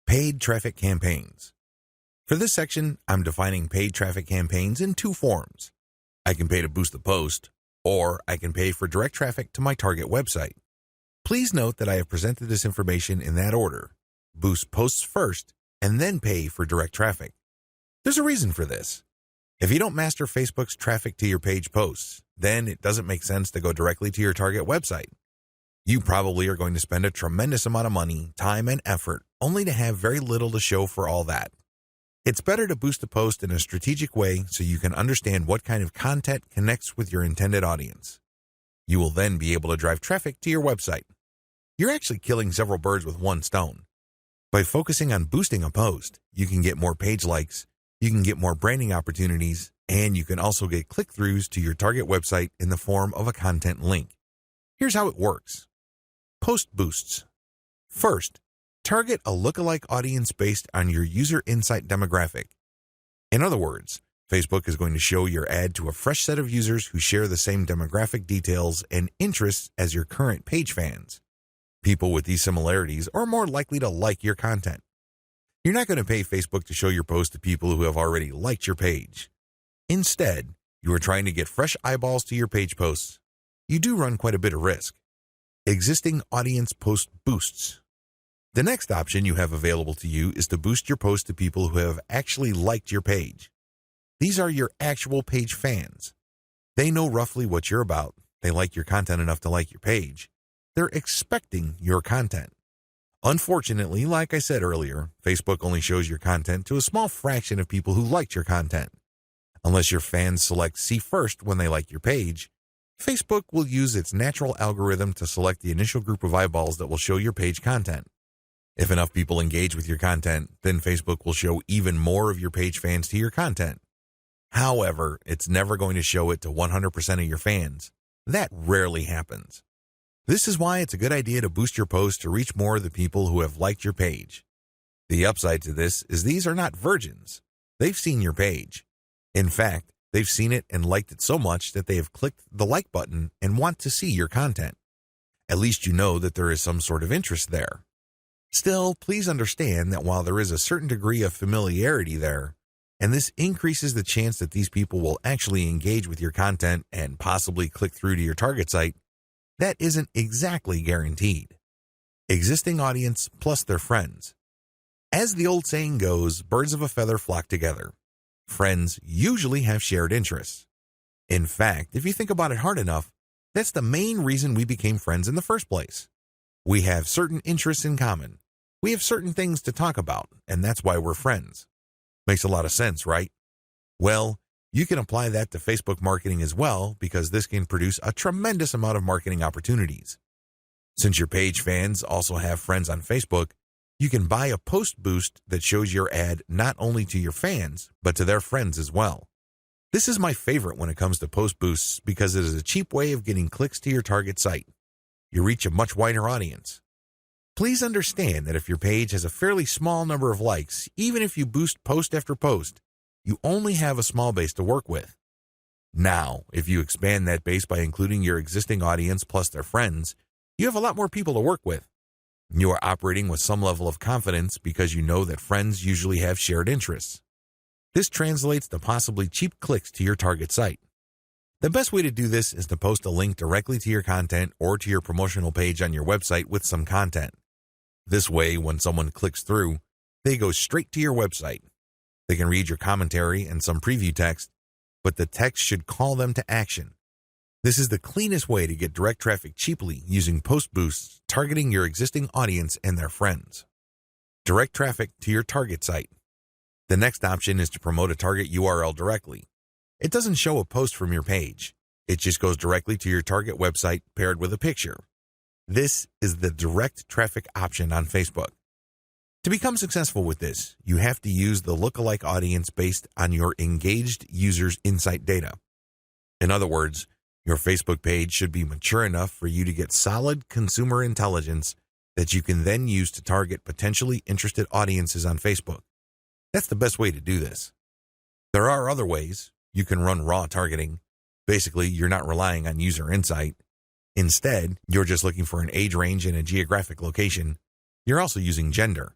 Paid traffic campaigns. For this section, I'm defining paid traffic campaigns in two forms. I can pay to boost the post, or I can pay for direct traffic to my target website. Please note that I have presented this information in that order. Boost posts first, and then pay for direct traffic. There's a reason for this. If you don't master Facebook's traffic to your page posts, then it doesn't make sense to go directly to your target website. You probably are going to spend a tremendous amount of money, time, and effort only to have very little to show for all that. It's better to boost a post in a strategic way so you can understand what kind of content connects with your intended audience. You will then be able to drive traffic to your website. You're actually killing several birds with one stone. By focusing on boosting a post, you can get more page likes, you can get more branding opportunities, and you can also get click-throughs to your target website in the form of a content link. Here's how it works. Post boosts. First, target a lookalike audience based on your user insight demographic. In other words, Facebook is going to show your ad to a fresh set of users who share the same demographic details and interests as your current page fans. People with these similarities are more likely to like your content. You're not going to pay Facebook to show your post to people who have already liked your page. Instead, you are trying to get fresh eyeballs to your page posts. You do run quite a bit of risk. Existing audience post boosts. The next option you have available to you is to boost your post to people who have actually liked your page. These are your actual page fans. They know roughly what you're about. They like your content enough to like your page. They're expecting your content. Unfortunately, like I said earlier, Facebook only shows your content to a small fraction of people who liked your content. Unless your fans select see first when they like your page, Facebook will use its natural algorithm to select the initial group of eyeballs that will show your page content. If enough people engage with your content, then Facebook will show even more of your page fans to your content. However, it's never going to show it to 100% of your fans. That rarely happens. This is why it's a good idea to boost your post to reach more of the people who have liked your page. The upside to this is these are not virgins. They've seen your page. In fact, they've seen it and liked it so much that they have clicked the like button and want to see your content. At least you know that there is some sort of interest there. Still, please understand that while there is a certain degree of familiarity there, and this increases the chance that these people will actually engage with your content and possibly click through to your target site, that isn't exactly guaranteed. Existing audience plus their friends. As the old saying goes, birds of a feather flock together. Friends usually have shared interests. In fact, if you think about it hard enough, that's the main reason we became friends in the first place. We have certain interests in common. We have certain things to talk about, and that's why we're friends. Makes a lot of sense, right? Well, you can apply that to Facebook marketing as well, because this can produce a tremendous amount of marketing opportunities. Since your page fans also have friends on Facebook, you can buy a post boost that shows your ad not only to your fans, but to their friends as well. This is my favorite when it comes to post boosts because it is a cheap way of getting clicks to your target site. You reach a much wider audience. Please understand that if your page has a fairly small number of likes, even if you boost post after post, you only have a small base to work with. Now, if you expand that base by including your existing audience plus their friends, you have a lot more people to work with. You are operating with some level of confidence because you know that friends usually have shared interests. This translates to possibly cheap clicks to your target site. The best way to do this is to post a link directly to your content or to your promotional page on your website with some content. This way, when someone clicks through, they go straight to your website. They can read your commentary and some preview text, but the text should call them to action. This is the cleanest way to get direct traffic cheaply using post boosts targeting your existing audience and their friends. Direct traffic to your target site. The next option is to promote a target URL directly. It doesn't show a post from your page. It just goes directly to your target website paired with a picture. This is the direct traffic option on Facebook. To become successful with this, you have to use the lookalike audience based on your engaged users' insight data. In other words, your Facebook page should be mature enough for you to get solid consumer intelligence that you can then use to target potentially interested audiences on Facebook. That's the best way to do this. There are other ways. You can run raw targeting. Basically, you're not relying on user insight. Instead, you're just looking for an age range and a geographic location. You're also using gender.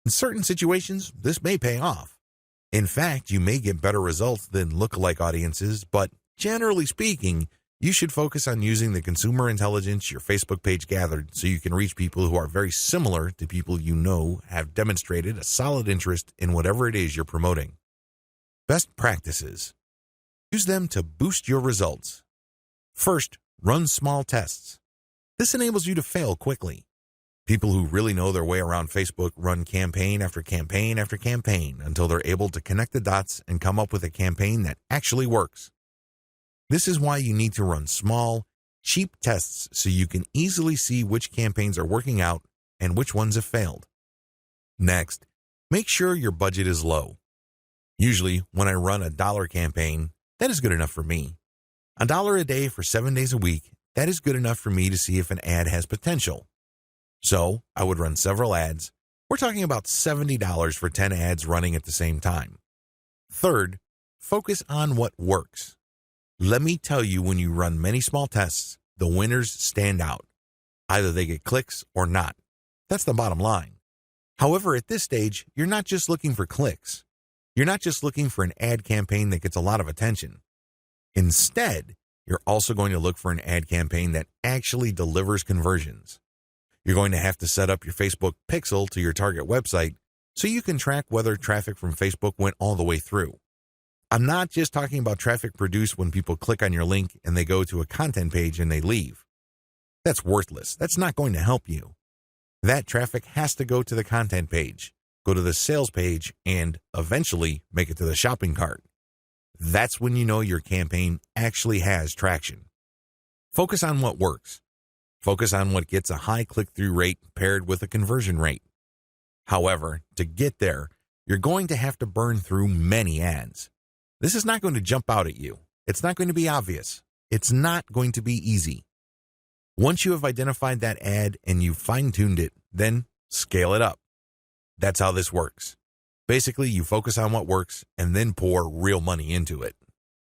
In certain situations, this may pay off. In fact, you may get better results than lookalike audiences, but generally speaking, you should focus on using the consumer intelligence your Facebook page gathered so you can reach people who are very similar to people you know have demonstrated a solid interest in whatever it is you're promoting. Best practices. Use them to boost your results. First, run small tests. This enables you to fail quickly. People who really know their way around Facebook run campaign after campaign after campaign until they're able to connect the dots and come up with a campaign that actually works. This is why you need to run small, cheap tests so you can easily see which campaigns are working out and which ones have failed. Next, make sure your budget is low. Usually, when I run a $1 campaign, that is good enough for me. $1 a day for 7 days a week, that is good enough for me to see if an ad has potential. So, I would run several ads. We're talking about $70 for 10 ads running at the same time. Third, focus on what works. Let me tell you, when you run many small tests, the winners stand out. Either they get clicks or not. That's the bottom line. However, at this stage, you're not just looking for clicks. You're not just looking for an ad campaign that gets a lot of attention. Instead, you're also going to look for an ad campaign that actually delivers conversions. You're going to have to set up your Facebook pixel to your target website so you can track whether traffic from Facebook went all the way through. I'm not just talking about traffic produced when people click on your link and they go to a content page and they leave. That's worthless. That's not going to help you. That traffic has to go to the content page, go to the sales page, and eventually make it to the shopping cart. That's when you know your campaign actually has traction. Focus on what works. Focus on what gets a high click-through rate paired with a conversion rate. However, to get there, you're going to have to burn through many ads. This is not going to jump out at you. It's not going to be obvious. It's not going to be easy. Once you have identified that ad and you've fine-tuned it, then scale it up. That's how this works. Basically, you focus on what works and then pour real money into it.